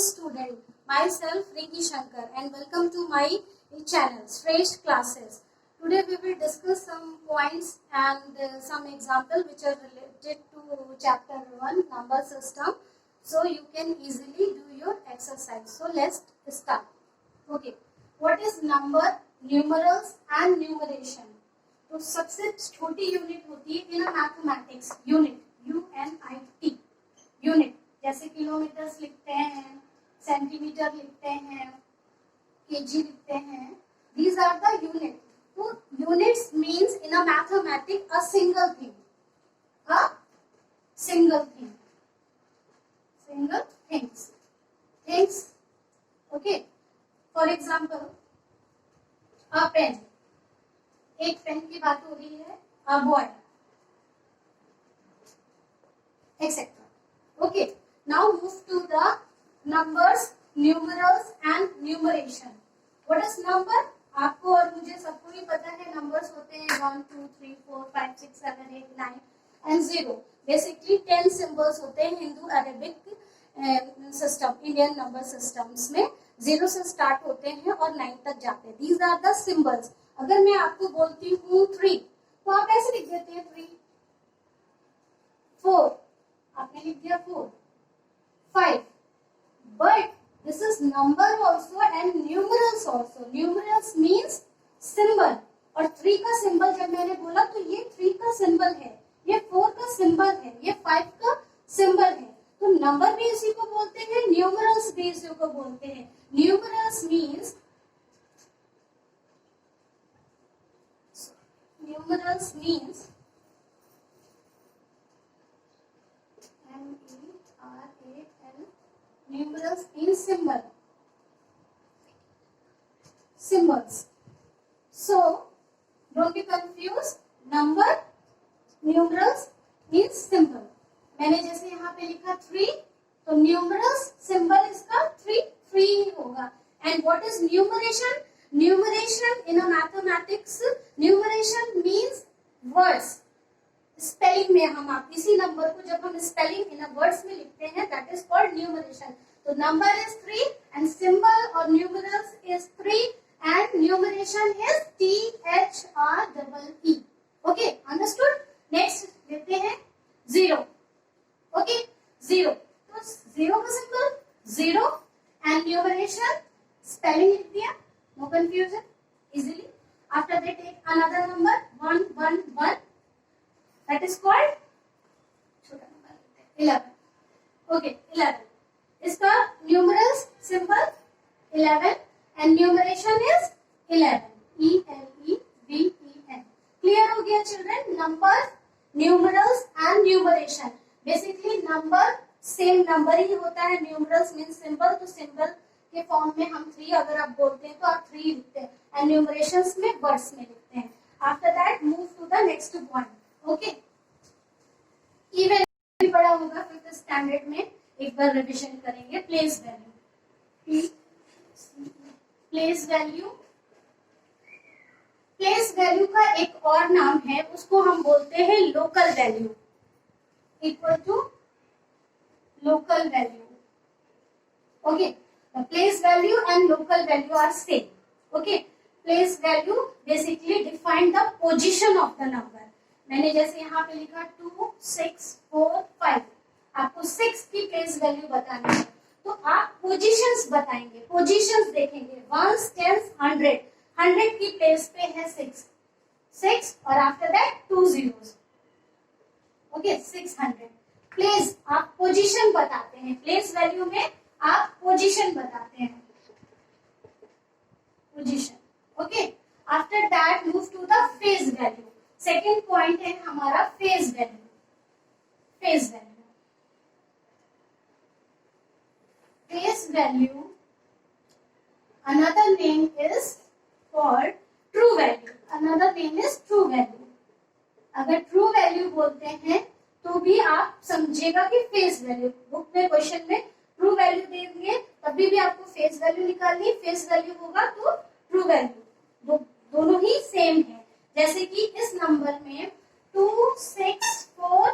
student, myself Rinki Shankar, and welcome to my channel Shresth Classes. Today we will discuss some points and some example which are related to chapter 1 number system, so you can easily do your exercise. So let's start. Okay, what is number, numerals and numeration? तो सबसे छोटी unit होती है in mathematics unit, UNIT unit, जैसे kilometres लिखते हैं, centimetre लिखते हैं, केजी लिखते हैं. These are the unit. तो units means in a mathematics a single thing, single things. Okay, for example a pen, एक पेन की बात हो रही है, a boy, etc. Okay, now move to the numbers, numerals and numeration. What is number? आपको और मुझे सबको ही पता है नंबर्स होते हैं 1 2 3 4 5 6 7 8 9 एंड 0. बेसिकली 10 सिंबल्स होते हैं Hindu Arabic system, Indian number systems में 0 से स्टार्ट होते हैं और 9 तक जाते हैं. These are the symbols. अगर मैं आपको बोलती हूँ 3 तो आप ऐसे लिख देते हैं 3. 4 आपने लिख दिया 4. 5 but this is number also and numerals also. Numerals means symbol. और 3 का सिंबल जब मैंने बोला तो ये 3 का सिंबल है, ये 4 का सिंबल है, ये 5 का सिंबल है. तो नंबर भी इसी को बोलते हैं, न्यूमरल्स भी इसी को बोलते हैं. Numerals means numerals means symbols. So don't be confused. Number, numerals means symbol. मैंने जैसे यहाँ पे लिखा 3 तो numerals symbol इसका 3 होगा. And what is numeration? Numeration in a mathematics, numeration means words. Spelling में हम आप इसी नंबर को जब हम स्पेलिंग इन वर्ड्स में लिखते हैं, दैट इज कॉल्ड न्यूमरेशन. तो नंबर इज 3 एंड सिंबल और numerals is 3 and numeration is THREE. Okay, understood. Next लेते हैं 0. ओके, 0. तो 0 का सिंबल 0 एंड न्यूमरेशन स्पेलिंग लिख दिया, no confusion, easily. After that take another number 1 1 1. That is called छोटा number 11. Okay, 11. इसका numerals symbol 11 and numeration is 11. ELEVEN. Clear हो गया children? Numbers, numerals and numeration. Basically number same number ही होता है. Numerals means symbol, तो symbol के form में हम 3 अगर आप बोलते हैं तो आप 3 लिखते हैं and numerations में वर्ड्स में लिखते हैं. After that move to the next point. Okay, even भी पढ़ा होगा 5th स्टैंडर्ड में, एक बार रिवीजन करेंगे. Place value. प्लेस वैल्यू का एक और नाम है, उसको हम बोलते हैं local value. Equal to local value. Okay, place value and local value are same. Okay, place value basically define the position of the number. मैंने जैसे यहाँ पे लिखा 2 6 4 5, आपको 6 की प्लेस वैल्यू बतानी है तो आप पोजीशंस बताएंगे, पोजीशंस देखेंगे. 1 10 100, 100 की प्लेस पे है 6 और after that 2 zeros. Okay, 600. Place आप पोजीशन बताते हैं, प्लेस वैल्यू में आप पोजीशन बताते हैं, position. Okay, after that move to the face value. Second point है हमारा face value. Face value another name is called true value. Another name is true value. अगर ट्रू वैल्यू बोलते हैं तो भी आप समझिएगा कि फेज वैल्यू. बुक में क्वेश्चन में ट्रू वैल्यू देंगे तभी भी आपको फेज वैल्यू निकालनी. फेज वैल्यू होगा तो ट्रू वैल्यू, दोनों ही सेम है. जैसे कि इस नंबर में 2 6 4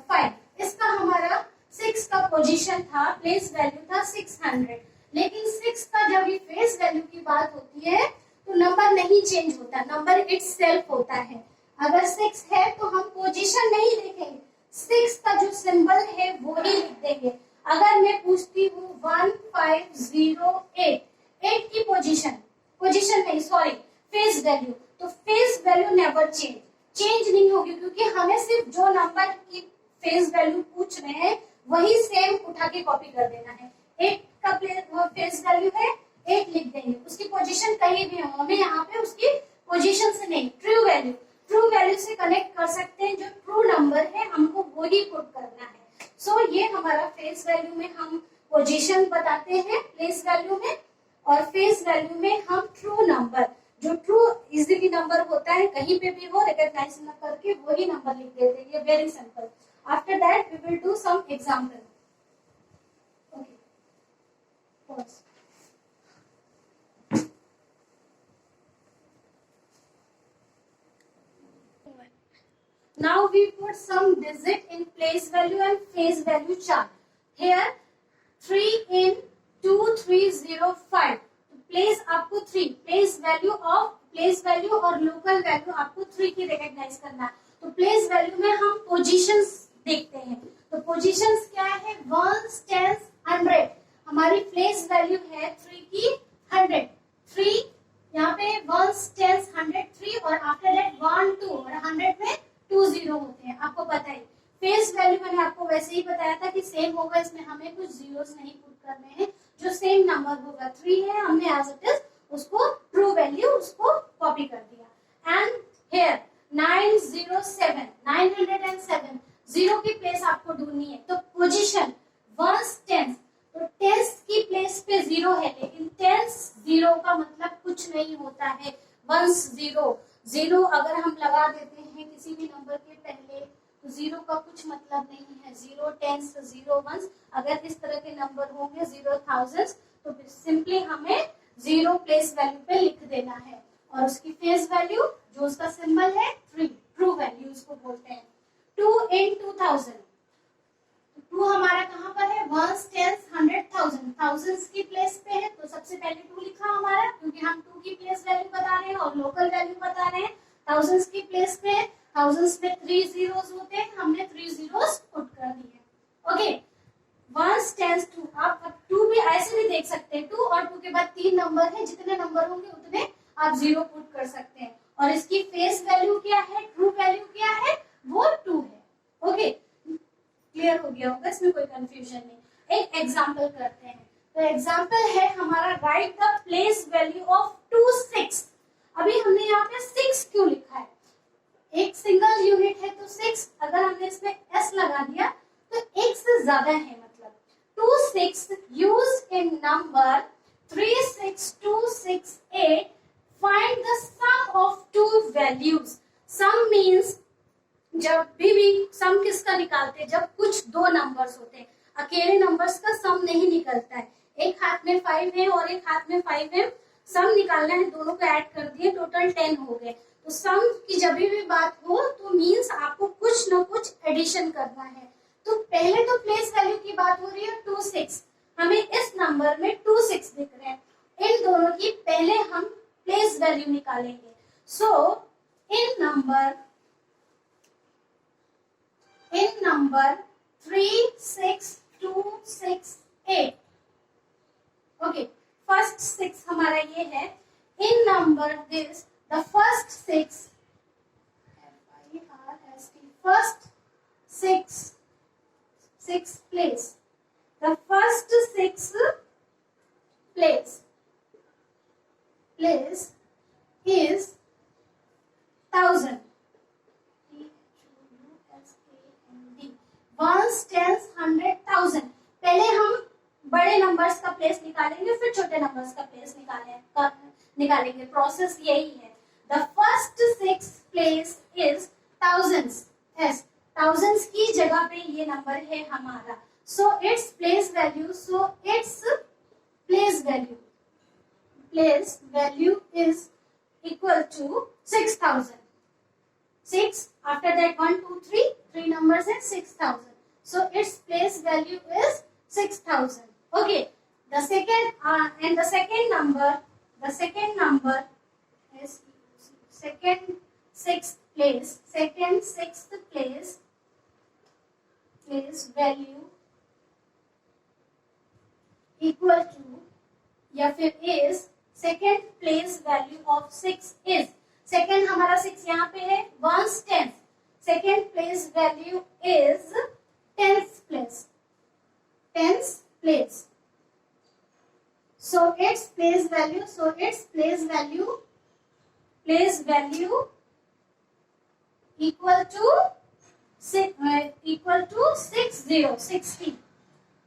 5, इसका हमारा 6 का पोजीशन था, प्लेस वैल्यू था 600, लेकिन 6 का जब ये फेस वैल्यू की बात होती है तो नंबर नहीं चेंज होता, नंबर इटसेल्फ होता है। अगर 6 है तो हम पोजीशन नहीं देखेंगे, 6 का जो सिंबल है वो ही लिख देंगे। अगर मैं पूछती हूँ 1508, 8 की पोजीशन नहीं सॉरी फेस वैल्यू, तो फेस वैल्यू नेवर चेंज नहीं होगी, क्योंकि हमें सिर्फ जो नंबर की फेस वैल्यू पूछ रहे हैं वही सेम उठा के कॉपी कर देना है। 8 का फेस वैल्यू है 8 लिख देंगे, उसकी पोजीशन कहीं भी हो, हमें यहाँ पे उसकी पोजीशन से नहीं, ट्रू वैल्यू से कनेक्ट कर सकते हैं, जो ट्रू नंबर है हमको वो ही पुट करना है। सो ये हमारा फेस वैल्यू में हम पोजीशन बताते हैं प्लेस वैल्यू में, और फेस वैल्यू में हम ट्रू नंबर, जो ट्रू इजीली नंबर होता है कहीं पे भी हो रिकॉग्नाइज न करके वही नंबर लिख देते हैं। ये very simple. After that we will do some example. Okay, pause. Now we put some digit in place value and face value chart. Here 3 in 2305. Place आपको 3, प्लेस वैल्यू और लोकल वैल्यू आपको 3 की recognise करना है। तो place value में हम positions देखते हैं, तो पोजीशंस क्या है, 1 10 100। हमारी प्लेस वैल्यू है 3 की 100, 3 यहाँ पे 1 10 100 3, और आफ्टर दैट 1 2 और 100 में 2 0 होते हैं, आपको पता है। फेस वैल्यू मैंने आपको वैसे ही बताया था कि सेम होगा, इसमें हमें कुछ जीरोस नहीं पुट करने हैं, जो सेम नंबर होगा 3 है, हमने एज इट इज उसको ट्रू वैल्यू उसको कॉपी कर दिया। एंड हियर 907 907 जीरो की प्लेस आपको ढूंढनी है, तो पोजीशन 1 10, तो 10 की प्लेस पे 0 है, लेकिन 10 0 का मतलब कुछ नहीं होता है। 1 0 अगर हम लगा देते हैं किसी भी नंबर के पहले तो 0 का कुछ मतलब नहीं है। 0 10 0 1, अगर इस तरह के नंबर होंगे 0 1000 तो सिंपली हमें 0 प्लेस वैल्यू पे लिख देना है, और उसकी फेस वैल्यू जो उसका सिंबल है 3, ट्रू वैल्यू उसको बोलते हैं। 2 in 2000, 2 हमारा कहाँ पर है, 1 10 100 1000, थाउजेंड्स की प्लेस पे है, तो सबसे पहले 2 लिखा हमारा, क्योंकि हम 2 की प्लेस वैल्यू बता रहे हैं और लोकल वैल्यू बता रहे हैं। थाउजेंड्स की प्लेस पे, थाउजेंड्स में 3 zeros होते हैं, हमने 3 zeros पुट कर दिए। ओके, 1 10 2, आप 2 भी ऐसे भी देख सकते हैं, 2 और 2 के बाद 3 नंबर है, जितने नंबर होंगे उतने आप 0 पुट कर सकते हैं, और इसकी फेस वैल्यू क्या है, ट्रू वैल्यू क्या है, वो 2 है। ओके, क्लियर हो गया होगा, इसमें कोई कंफ्यूजन नहीं। एक एग्जांपल करते हैं, तो एग्जांपल है हमारा right the place value of 2 6। अभी हमने यहाँ पे 6 क्यों लिखा है, एक सिंगल यूनिट है तो 6, अगर हमने इसमें s लगा दिया तो एक से ज्यादा है, मतलब 2 6 use in number 36268, find the sum of two values. Sum means जब भी सम किसका निकालते हैं, जब कुछ दो नंबर्स होते हैं, अकेले नंबर्स का सम नहीं निकलता है। एक हाथ में 5 है और एक हाथ में 5 है, सम निकालना है, दोनों को ऐड कर दिए, टोटल 10 हो गए। तो सम की जब भी बात हो तो मीन्स आपको कुछ न कुछ एडिशन करना है। तो पहले तो प्लेस वैल्यू की बात हो रही है 2 6, हमें इस नंबर में 2 6 दिख रहे हैं, इन दोनों की पहले हम प्लेस वैल्यू निकालेंगे। सो इन नंबर 36268, ओके, फर्स्ट 6 हमारा ये है। इन number this the first 6, first 6 place, the first 6 place is 1000, ones tens 100 1000। पहले हम बड़े नंबर्स का प्लेस निकालेंगे, फिर छोटे नंबर्स का प्लेस निकालेंगे, प्रोसेस यही है। The first 6 place is thousands, yes, thousands की जगह पे ये नंबर है हमारा, so its place value is equal to 6000। 6 after that 1 2 3 numbers है 6000, so its place value is 6000. Okay, the second number is sixth place value equal to या फिर is second place value of 6 is second हमारा 6 यहाँ पे है ones tenth second place value is tenth place so its place value equal to 60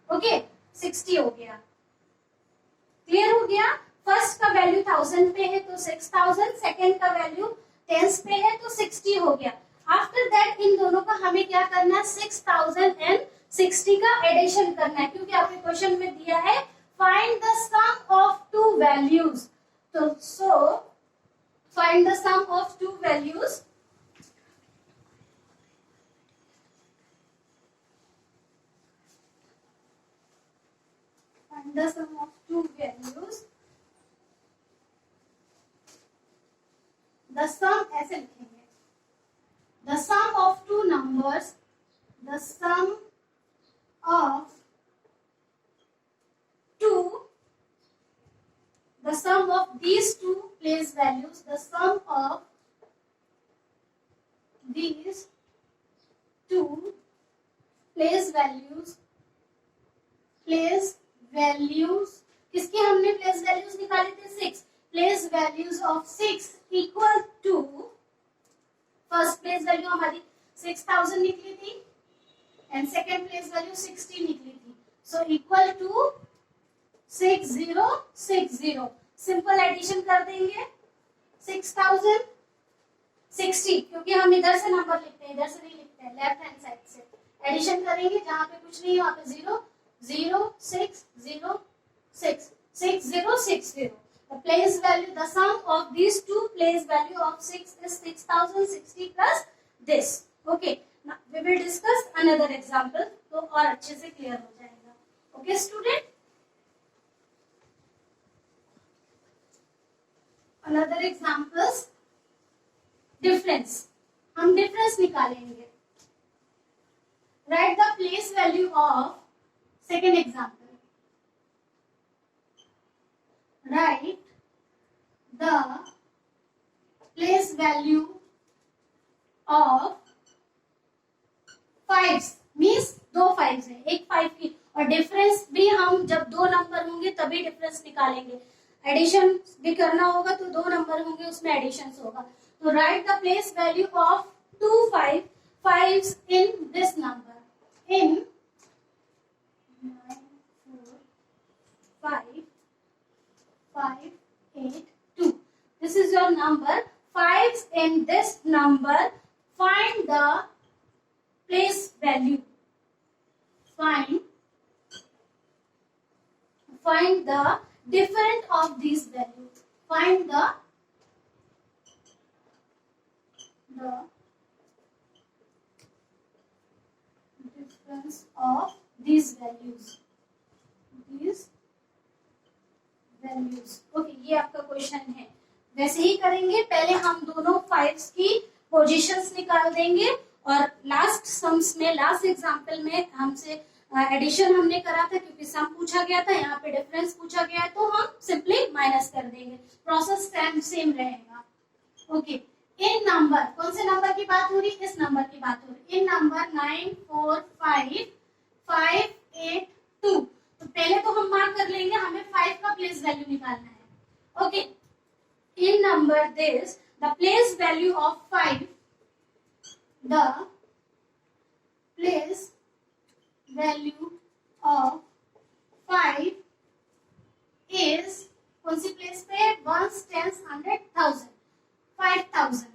okay 60 हो गया clear हो गया फर्स्ट का वैल्यू 1000 पे है तो 6000 सेकंड का वैल्यू टेंस पे है तो 60 हो गया आफ्टर दैट इन दोनों का हमें क्या करना है 6000 एंड 60 का एडिशन करना है क्योंकि आपके क्वेश्चन में दिया है find the sum of two values तो so find the sum of two values the sum of two values the sum ऐसे लिखेंगे the sum of two numbers the sum of these two place values the sum of these two place values किसके हमने place values निकाले थे 6 place values of 6 equal to first place value हमारी 6000 निकली थी and second place value 60 निकली थी so equal to 6060 simple addition कर देंगे 6000 60 क्योंकि हम इधर से नंबर लिखते हैं इधर से नहीं लिखते हैं लेफ्ट हैंड साइड से एडिशन करेंगे जहां पे कुछ नहीं है वहां पे 0 the place value the sum of these two place value of 6 is 6060 plus this okay now we will discuss another example तो और अच्छे से क्लियर हो जाएगा okay student another examples difference हम difference निकालेंगे write the place value of second example write the place value of fives means दो fives है एक 5 की और डिफरेंस भी हम जब दो नंबर होंगे तभी डिफरेंस निकालेंगे एडिशन भी करना होगा तो दो नंबर होंगे उसमें एडिशन होगा तो right the place value of two fives in this number in 9 4 5 5 8 2 this is your number fives in this number find the place value find the different of these values find the difference of these values okay ये आपका question है वैसे ही करेंगे पहले हम दोनों fives की positions निकाल देंगे और लास्ट सम्स में लास्ट एग्जांपल में हमसे एडिशन हमने करा था क्योंकि सम पूछा गया था यहाँ पे डिफरेंस पूछा गया है तो हम सिंपली माइनस कर देंगे प्रोसेस सेम रहेगा ओके इन नंबर कौन से नंबर की बात हो रही इस नंबर की बात हो रही इन नंबर 9 4 5 5 8 2 तो पहले तो हम मार्क कर लेंगे हमें 5 का प्लेस वैल्यू निकालना है okay in number this the place value of 5 the place value of 5 is कौन सी प्लेस पे once tens 100,000 5000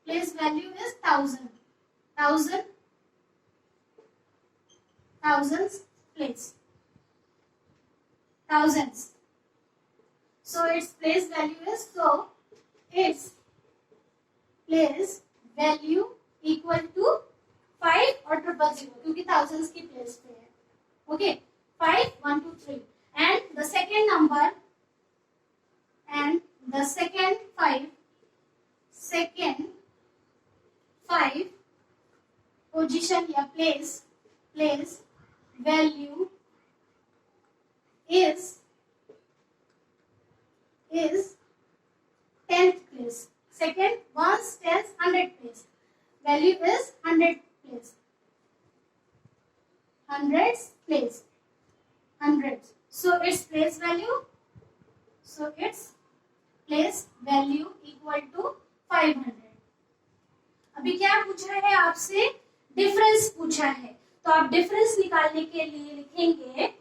place value is 1000 thousands place thousands so its place value is its place value equal to 5 और 000 क्योंकि thousands की place पे है. Okay, 5 1 2 3 and the second number and the second 5 position या place value is 10th place. Second, ones, tens, 100 place. Value is 100 place. Hundreds place. Hundreds. So its place value equal to 500. अभी क्या पूछा है आपसे? Difference पूछा है. तो आप डिफरेंस निकालने के लिए लिखेंगे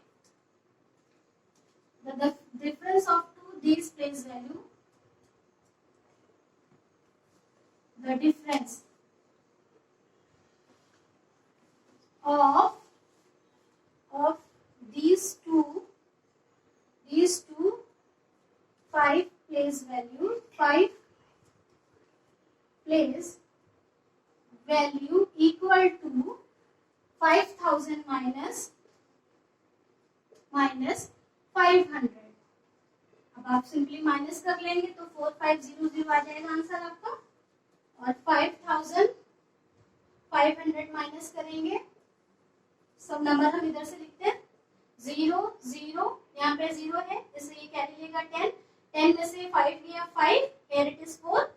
the difference of these place value, the difference of these two 5 place value equal to 5000 minus 500. अब आप सिंपली माइनस कर लेंगे तो 4500 आ जाएगा आंसर आपका, और 5500 माइनस करेंगे. सब नंबर हम इधर से लिखते हैं. 0 0 यहाँ पे 0 है, इसलिए ये कैरी लेगा 10. 10 में से 5 गया 5, here it is 4,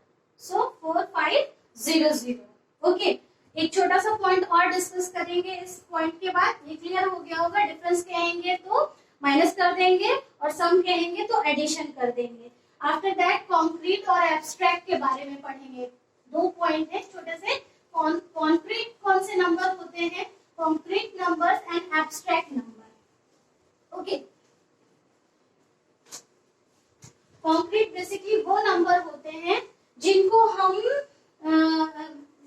so 4500. Okay, एक छोटा सा पॉइंट और डिस्कस करेंगे इस पॉइंट के बाद. ये क्लियर हो गया होगा. डिफरेंस कहेंगे तो माइनस कर देंगे और सम कहेंगे तो एडिशन कर देंगे. आफ्टर दैट कॉन्क्रीट और एब्स्ट्रैक्ट के बारे में पढ़ेंगे. 2 पॉइंट है छोटे से. कॉन्क्रीट कौन से नंबर होते हैं? Concrete numbers and abstract number. Okay, concrete basically वो नंबर होते हैं जिनको हम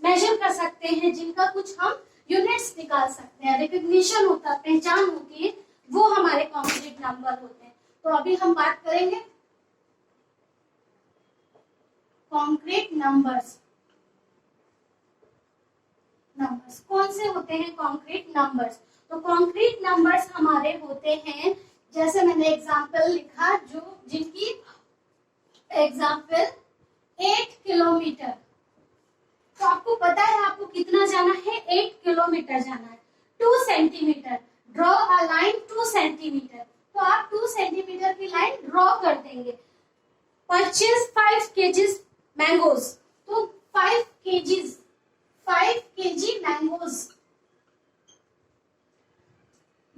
मेजर कर सकते हैं, जिनका कुछ हम यूनिट्स निकाल सकते हैं, रिकग्निशन होता, पहचान होती है, वो हमारे कॉन्क्रीट नंबर होते हैं. तो अभी हम बात करेंगे कॉन्क्रीट नंबर्स. कौन से होते हैं कॉन्क्रीट नंबर्स? तो कॉन्क्रीट नंबर्स हमारे होते हैं, जैसे मैंने एग्जाम्पल लिखा, जिनकी एग्जाम्पल 8 किलोमीटर. तो आपको पता है आपको कितना जाना है? 8 किलोमीटर जाना है. 2 centimetre, draw a line 2 centimetre. तो आप 2 सेंटीमीटर की लाइन ड्रॉ कर देंगे. Purchase 5 KGs mangoes. तो 5 केजी मैंगोज.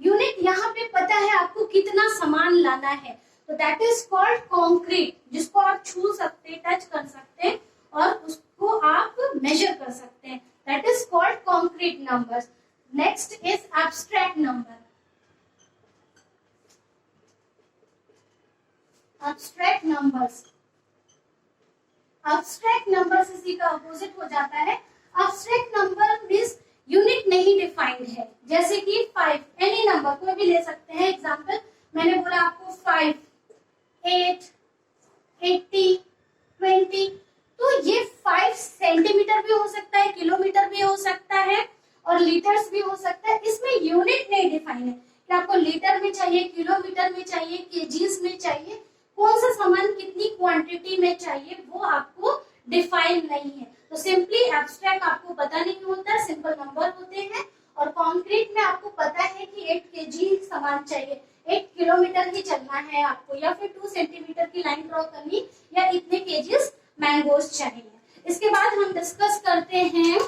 यूनिट यहाँ पे पता है आपको कितना सामान लाना है, तो दैट इज कॉल्ड कॉन्क्रीट, जिसको आप छू सकते, टच कर सकते हैं और उसको आप मेजर कर सकते हैं. That is called concrete numbers. Next is abstract number. Abstract numbers इसी का अपोजिट हो जाता है. एब्स्ट्रैक्ट नंबर मींस यूनिट नहीं डिफाइंड है. जैसे कि 5, एनी नंबर कोई भी ले सकते हैं. एग्जांपल मैंने बोला आपको 5, 8, 80, 20. तो ये 5 सेंटीमीटर भी हो सकता है, किलोमीटर भी हो सकता है और लीटर्स भी हो सकता है. इसमें यूनिट नहीं डिफाइन है कि आपको लीटर में चाहिए, किलोमीटर में चाहिए, केजीज में चाहिए. कौन सा सामान कितनी क्वांटिटी में चाहिए वो आपको डिफाइन नहीं है. तो सिंपली एब्स्ट्रैक्ट आपको पता नहीं होता, सिंपल नंबर होते हैं. और कॉन्क्रीट में आपको पता है कि 8 केजी सामान चाहिए, 8 किलोमीटर ही चलना है आपको, या फिर 2 सेंटीमीटर की लाइन ड्रॉ करनी, या इतने केजीज मैंगोज चाहिए. इसके बाद हम डिस्कस करते हैं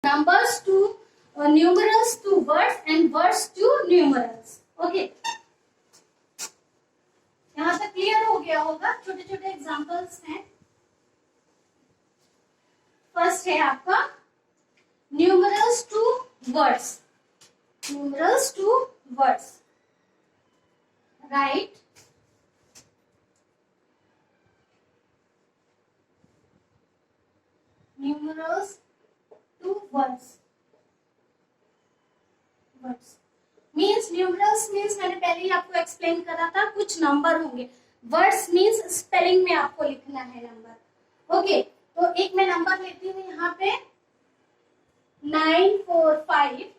numbers to numerals to words and words to numerals. Okay, यहां तक क्लियर हो गया होगा. छोटे छोटे एग्जांपल्स हैं. फर्स्ट है आपका numerals to words. Numerals to words. Write numerals to words. Means numerals means मैंने पहले ही आपको एक्सप्लेन करा था, कुछ नंबर होंगे. वर्ड्स मीन्स स्पेलिंग में आपको लिखना है नंबर. ओके, तो एक मैं नंबर लेती हूँ यहाँ पे 945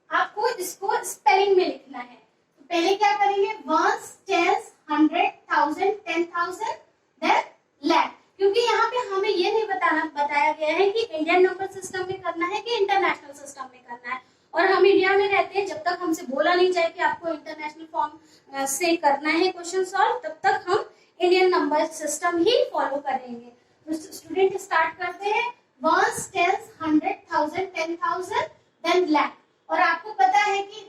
आपको इसको स्पेलिंग में लिखना है। तो पहले क्या करेंगे, वंस, टेंस, 100,000, 10,000, देन लाख। क्योंकि यहाँ पे हमें ये नहीं बताया गया है कि इंडियन नंबर सिस्टम में करना है कि इंटरनेशनल सिस्टम में करना है। और हम इंडिया में रहते हैं, जब तक हमसे बोला नहीं जाए कि आपको इंटरनेशनल फॉर्म से करना है क्वेश्चन सॉल्व, तब तक हम इंडियन नंबर सिस्टम ही फॉलो करेंगे। तो स्टूडेंट स्टार्ट करते हैं, वंस, टेंस, 100,000, 10,000, देन लाख। और आपको पता है कि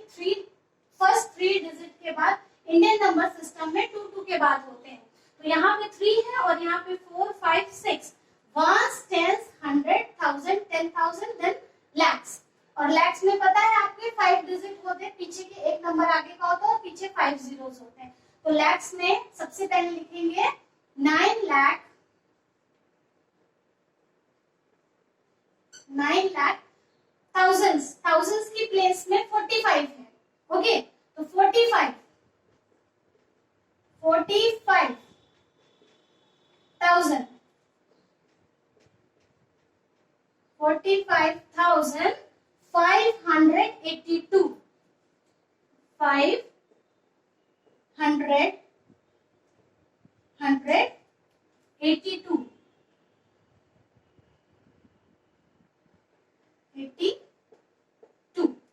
फर्स्ट थ्री डिजिट के बाद इंडियन नंबर सिस्टम में 2 के बाद होते हैं। तो यहाँ पे 3 है और यहाँ पे 4, 5, 6। Ones, tens, 100,000, 10,000, then lakhs. और लैक्स में पता है आपके 5 डिजिट होते हैं, पीछे के एक नंबर आगे का होता है और पीछे 5 जीरोस होते हैं। तो लैक्स में सबसे पहले लिखेंगे 9 लाख, 9 लाख। थाउजेंड्स की प्लेस में 45 है। ओके, तो 45,000 45,582 582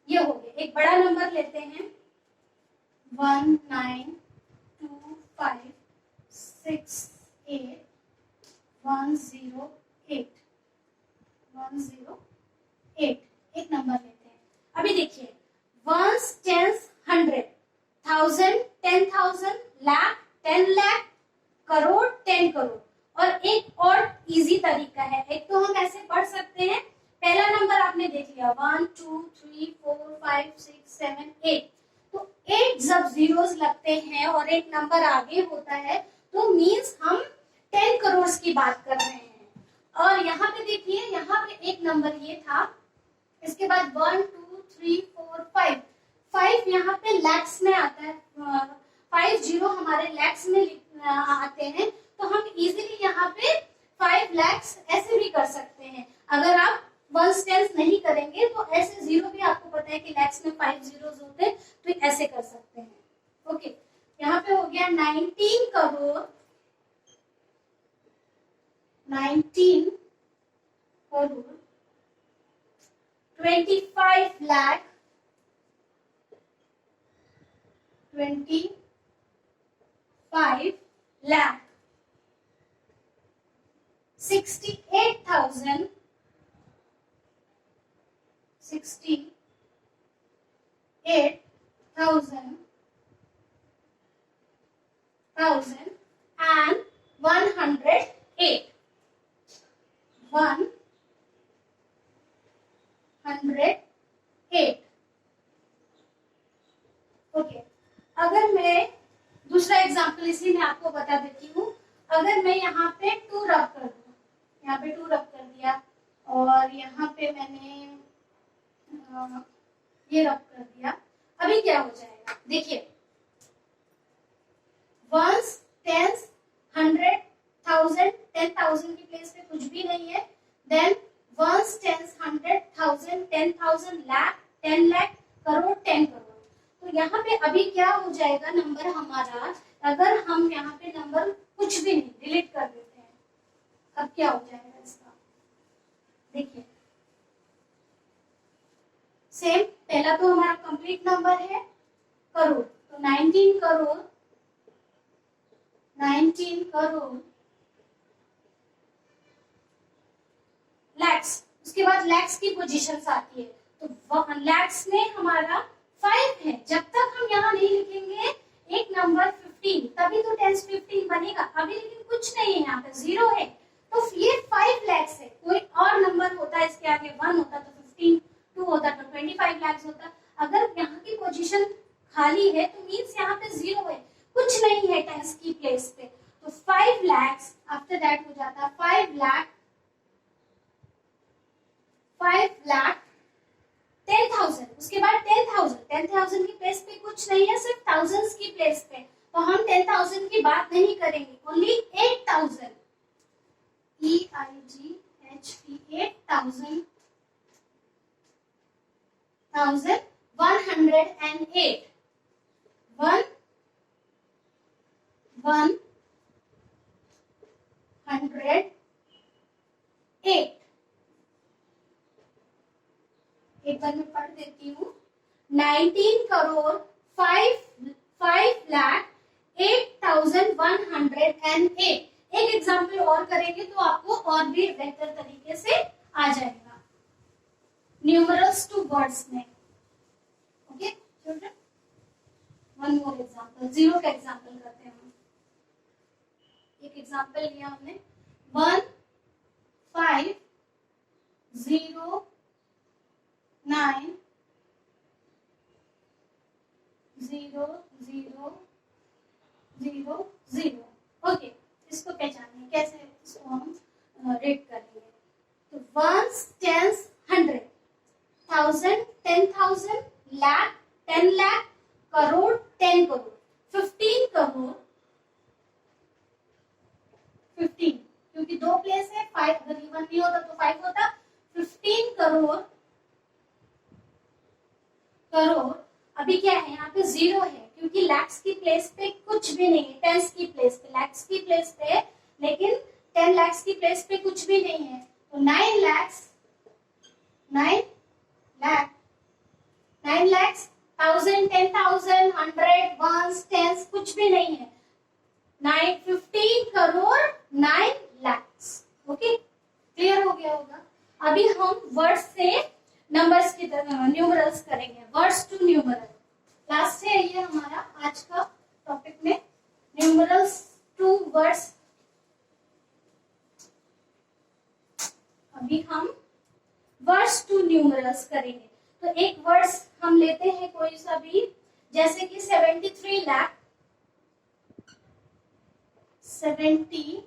ये हो गया। एक बड़ा नंबर लेते हैं, 192568108 108 एक नंबर लेते हैं। अभी देखिए, वंस, टेंस, 100,000, 10,000, लाख, 10 लाख, करोड़, 10 करोड़। और एक और इजी तरीका है, एक तो हम ऐसे पढ़ सकते हैं, पहला नंबर आपने देख लिया 1 2 3 4 5 6 7 8। तो 8 जब जीरोस लगते हैं और एक नंबर आगे होता है तो मीन्स हम 10 करोड़ की बात कर रहे हैं। और यहाँ पे देखिए, यहाँ पे एक नंबर ये था, इसके बाद 1 2 3 4 5 5 यहाँ पे लैक्स में आता है, 5 जीरो हमारे लैक्स में आते हैं। तो हम इजीली यहाँ पे 5 लैक्स ऐसे भी कर सकते हैं। अगर आप वंस टेंस नहीं करेंगे तो ऐसे जीरो भी आपको पता है कि लैक्स में 5 जीरोस होते हैं, तो ऐसे कर सकते हैं। ओके, यहाँ पे हो गया 19 करोड़, 19 करोड़ 25 लाख, 25 लाख 68,000 and 108 108। ओके, अगर मैं दूसरा एग्जांपल इसी में आपको बता देती हूँ। अगर मैं यहाँ पे 2 रब कर दूँ, यहाँ पे 2 रब कर दिया और यहाँ पे मैंने ये रब कर दिया, अभी क्या हो जाएगा देखिए, वंस, टेंस, 100,000, 10,000 की प्लेस पे कुछ भी नहीं है, then ones, tens, 100,000, 10,000, lakh, 10 lakh, crore, 10 crore. तो यहाँ पे अभी क्या हो जाएगा नंबर हमारा, अगर हम यहाँ पे नंबर कुछ भी नहीं डिलीट कर देते हैं, अब क्या हो जाएगा इसका देखिए। सेम, पहला तो हमारा कंप्लीट नंबर है करोड़, तो 19 करोड़ लैक्स। उसके बाद लैक्स की पोजीशंस आती है, तो लैक्स में हमारा 5 है। जब तक हम यहाँ नहीं लिखेंगे एक नंबर 15, तभी तो 10 15 बनेगा। अभी लेकिन कुछ नहीं है, यहाँ पे 0 है, तो ये 5 लैक्स है। कोई और नंबर होता है इसके आगे 1 होता तो 15, 2 होता तो 25 लैक्स होता। अगर यहाँ की पोजीशन खाली है तो मीन्स यहाँ पे 0 है, कुछ नहीं है 10 की प्लेस पे। तो 5 लैक्स आफ्टर दैट हो जाता है 5 लाख 10,000। उसके बाद 10,000 की प्लेस पे कुछ नहीं है, सिर्फ थाउजेंड्स की प्लेस पे, तो हम 10,000 की बात नहीं करेंगे, ओनली 8,000, EIGHT 8,000, 1,108, 1,108, एक बार मैं पढ़ देती हूँ, 19 करोड़ 5,08,108। एक एग्जाम्पल और करेंगे तो आपको और भी बेहतर तरीके से आ जाएगा न्यूमरल्स टू वर्ड्स में। Okay children, one more example, zero का एग्जाम्पल करते हैं हम। एक एग्जाम्पल लिया हमने 1,5,09,0,0,0। ओके, इसको पहचानिए कैसे, इसको हम रेट करेंगे। तो वंस, टेंस, 100, 1,000, 10,000, लाख, 10 लाख, करोड़, 10 करोड़, 15 करोड़, 15 क्योंकि दो प्लेस है, 5 अगर इवन नहीं होता तो 5 होता, 15 करोड़, करोड़। अभी क्या है यहाँ पे जीरो है क्योंकि लैक्स की प्लेस पे कुछ भी नहीं है, टेंस की प्लेस पे, लैक्स की प्लेस पे, लेकिन 10 लाख की प्लेस पे कुछ भी नहीं है। तो 9 लाख, 9 लाख, 9 लाख, 1,000, 10,000, 100, वंस, टेंस कुछ भी नहीं है। 15 करोड़ 9 लाख। ओके, क्लियर हो गया होगा। अभी हम वर्ड्स से नंबर्स की तरह न्यूमरल्स करेंगे, वर्ड्स टू न्यूमरल। लास्ट है ये हमारा आज का टॉपिक में न्यूमरल्स टू वर्ड्स। अभी हम वर्ड्स टू न्यूमरल्स करेंगे। तो एक वर्ड्स हम लेते हैं कोई सा भी, जैसे कि 73 लाख, 73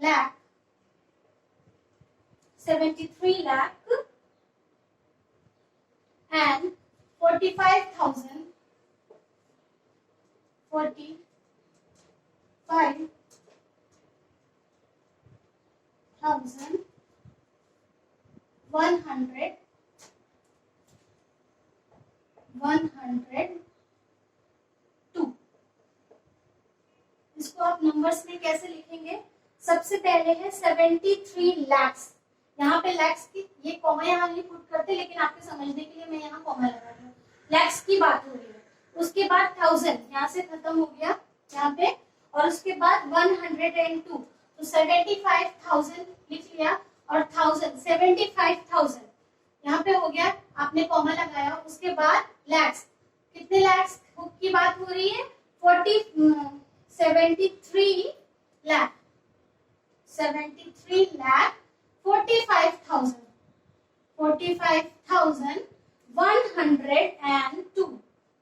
लाख, 73 लाख and 45,000, 45,100, 102। इसको आप नंबर्स में कैसे लिखेंगे? सबसे पहले है 73 लैक्स, यहाँ पे लैक्स की ये कॉमा यहाँ नहीं पुट करते, लेकिन आपके समझने के लिए मैं यहाँ कॉमा लगा रही हूँ। लैक्स की बात हो रही है। उसके बाद 1000 यहाँ से खत्म हो गया यहाँ पे, और उसके बाद 102, तो 75,000 लिख लिया, और 1000, 75,000 यहाँ पे हो गया, आपने कॉमा लगाया। उसके बाद लैक्स, कितने लैक्स की बात हो रही है? 73 लाख, 73 लाख 45,000, 45,102,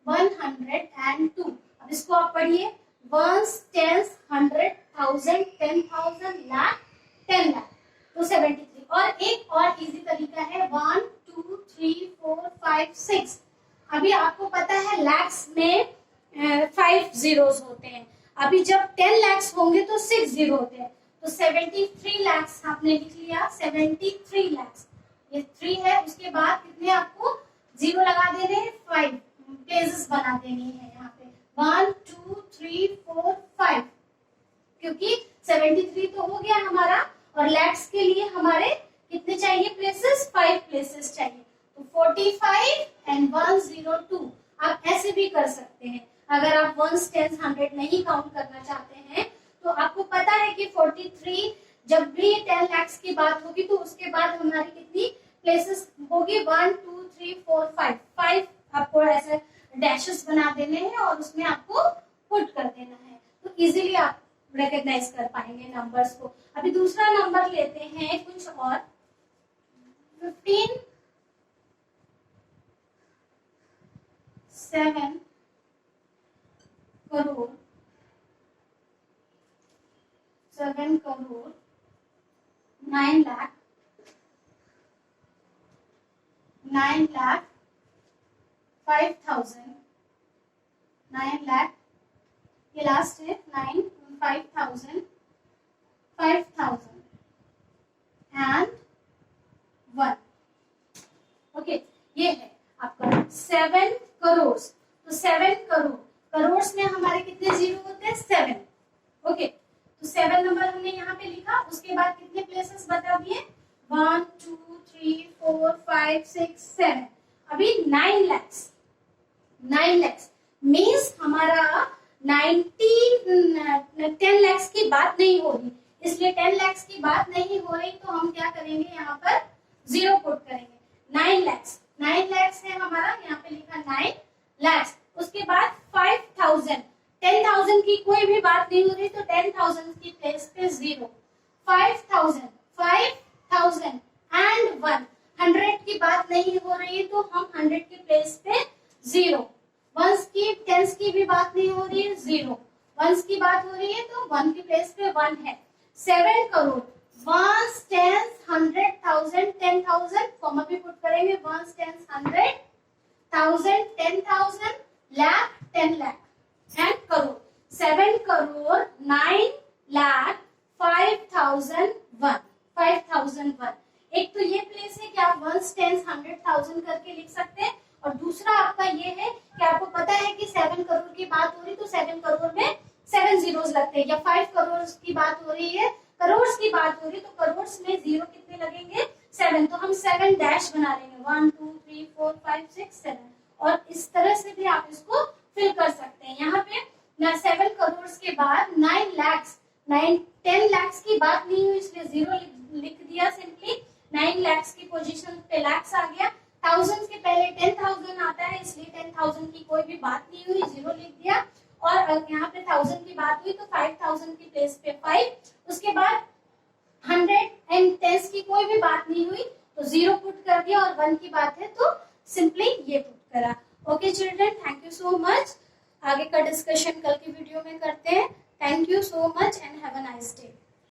102। अब इसको आप पढ़िए, वंस, टेंस, 100, 1000, 10,000, लाख, 10 लाख, तो 73। और एक और इजी तरीका है 1 2 3 4 5 6। अभी आपको पता है लैक्स में 5 जीरोस होते हैं, अभी जब 10 लाख होंगे तो 6 जीरो होते हैं। तो 73 लाख आपने लिख लिया, 73 लाख, ये 3 है, उसके बाद कितने आपको जीरो लगा देने हैं, 5 प्लेसेस बना देनी है यहाँ पे, 1 2 3 4 5, क्योंकि 73 तो हो गया हमारा, और लैक्स के लिए हमारे कितने चाहिए प्लेसेस? 5 प्लेसेस चाहिए। तो 45 एंड 102 आप ऐसे भी कर सकते हैं। अगर आप 1 10 100 नहीं काउंट करना चाहते हैं, तो आपको पता है कि 43 जब भी 10 लाख की बात होगी तो उसके बाद हमारी कितनी प्लेसेस होगी? 1 2 3 4 5, 5 आपको ऐसे डैशेस बना देने हैं और उसमें आपको पुट कर देना है, तो इजीली आप रिकॉग्नाइज कर पाएंगे नंबर्स को। अभी दूसरा नंबर लेते हैं कुछ और, 15 7 करोड़, 7 करोड़ 9 लाख, 9 लाख 5,000, 9 लाख, ये लास्ट है 9, 5,000, 5,000 एंड 1। ओके, ये है आपका 7 करोड़। तो 7 करोड़, करोड़ में हमारे कितने जीरो होते हैं? 7। ओके, तो 7 नंबर हमने यहाँ पे लिखा। उसके बाद कितने प्लेसेस बता दिए? 1 2 3 4 5 6 7। अभी 9 lakhs, 9 lakhs मीन्स हमारा 10 lakhs की बात नहीं हो रही, इसलिए 10 lakhs की बात नहीं हो रही तो हम क्या करेंगे? यहाँ पर जीरो पुट करेंगे। 9 lakhs, 9 lakhs है हमारा, यहाँ पे लिखा 9 lakhs। उसके बाद 5,000, 10,000 की कोई भी बात नहीं हो रही तो 10,000 की प्लेस पे जीरो। 5,000, 5,000 एंड 1, 100 की बात नहीं हो रही तो हम 100 की प्लेस पे जीरो। वंस की, टेंस की भी बात नहीं हो रही है, जीरो। वंस की बात हो रही है तो 1 की प्लेस पे 1 है। 7 करोड़, वंस, टेंस, 100,000, 10,000, कॉमा भी पुट करेंगे। Ones, tens, 100,000, 10,000, lakh, 10 lakh and crore. 7 crore, 9 lakh, 5,001, 5,001। एक तो ये प्लेस है कि आप वंस, टेंस, 100,000 करके लिख सकते हैं, और दूसरा आपका ये है कि आपको पता है कि 7 करोड़ की बात हो रही तो 7 करोड़ में 7 जीरोस लगते हैं, या 5 करोड़ की बात हो रही है, करोड़ की बात हो रही है तो करोड़ में जीरो कितने लगेंगे? 7। तो हम 7 डैश बना लेंगे, 1 2 3 4 5 6 7। और इस तरह से भी आप इसको फिल कर सकते हैं। यहाँ पे 7 करोड़ के बाद 9 lakhs, 10 lakhs की बात नहीं हुई इसलिए जीरो लिख दिया सिंपली। 9 lakhs की पोजीशन पे lakhs आ गया। थाउजेंड के पहले 10,000 आता है इसलिए 10,000 की कोई भी बात नहीं हुई, जीरो लिख दिया। और यहाँ पे 1000 की बात हुई तो 5,000 की प्लेस पे 5। उसके बाद 100 एंड 10 की कोई भी बात नहीं हुई तो जीरो पुट कर दिया, और 1 की बात है तो सिंपली ये पुट करा। Okay children, thank you so much. आगे का डिस्कशन कल की वीडियो में करते हैं। Thank you so much and have a nice day.